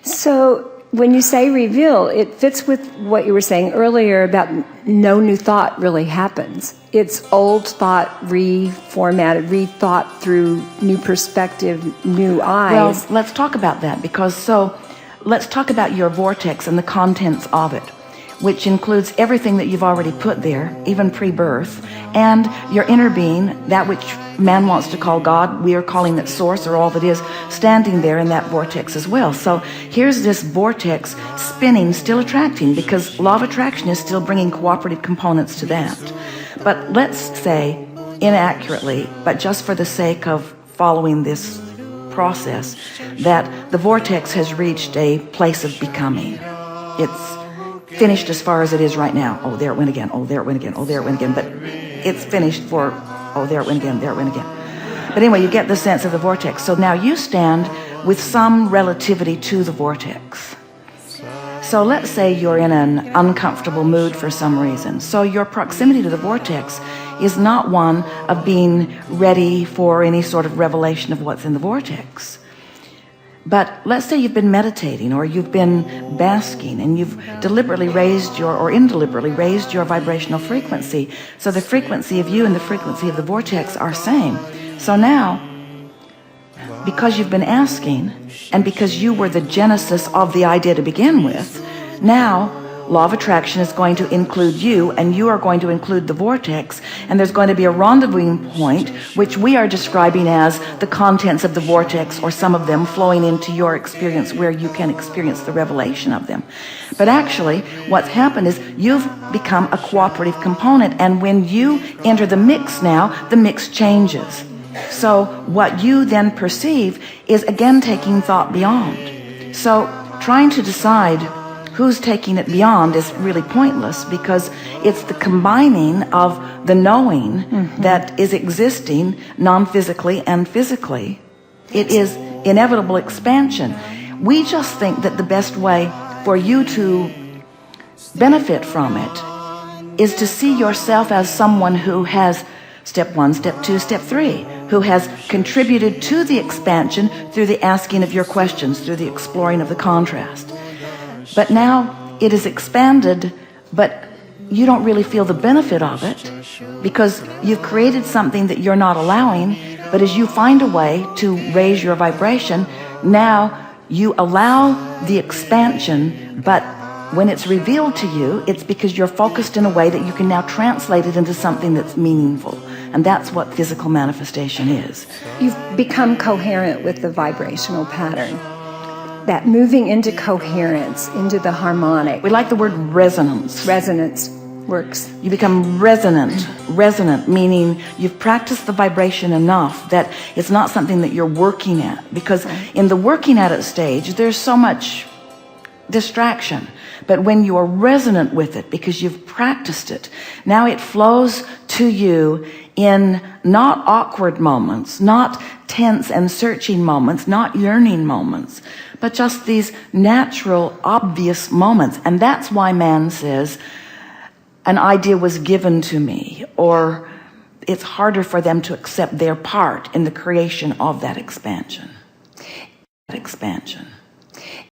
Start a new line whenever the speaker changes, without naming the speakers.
So when you say reveal, it fits with what you were saying earlier about no new thought really happens. It's old thought reformatted, rethought through new perspective, new eyes.
Well, let's talk about that, let's talk about your vortex and the contents of it, which includes everything that you've already put there, even pre-birth, and your inner being, that which man wants to call God. We are calling it source, or all that is, standing there in that vortex as well. So here's this vortex spinning, still attracting, because law of attraction is still bringing cooperative components to that. But let's say, inaccurately, but just for the sake of following this process, that the vortex has reached a place of becoming. It's finished as far as it is right now. Oh, there it went again. Oh, there it went again. Oh, there it went again. But it's finished for, oh, there it went again. There it went again. But anyway, you get the sense of the vortex. So now you stand with some relativity to the vortex. So let's say you're in an uncomfortable mood for some reason. So your proximity to the vortex is not one of being ready for any sort of revelation of what's in the vortex. But let's say you've been meditating, or you've been basking, and you've deliberately raised or indeliberately raised your vibrational frequency. So the frequency of you and the frequency of the vortex are same. So now, because you've been asking, and because you were the genesis of the idea to begin with, now law of attraction is going to include you, and you are going to include the vortex, and there's going to be a rendezvous point, which we are describing as the contents of the vortex, or some of them flowing into your experience where you can experience the revelation of them. But actually, what's happened is you've become a cooperative component, and when you enter the mix now, the mix changes. So what you then perceive is again taking thought beyond. So trying to decide who's taking it beyond is really pointless, because it's the combining of the knowing that is existing non-physically and physically. It is inevitable expansion. We just think that the best way for you to benefit from it is to see yourself as someone who has step 1, step 2, step 3, who has contributed to the expansion through the asking of your questions, through the exploring of the contrast. But now it is expanded, but you don't really feel the benefit of it, because you've created something that you're not allowing. But as you find a way to raise your vibration, now you allow the expansion, but when it's revealed to you, it's because you're focused in a way that you can now translate it into something that's meaningful. And that's what physical manifestation is.
You've become coherent with the vibrational pattern. That moving into coherence, into the harmonic.
We like the word resonance.
Resonance works.
You become resonant. Resonant, meaning you've practiced the vibration enough that it's not something that you're working at. Because in the working at it stage, there's so much distraction. But when you are resonant with it, because you've practiced it, now it flows to you in not awkward moments, not tense and searching moments, not yearning moments, but just these natural, obvious moments. And that's why man says, an idea was given to me, or it's harder for them to accept their part in the creation of that expansion.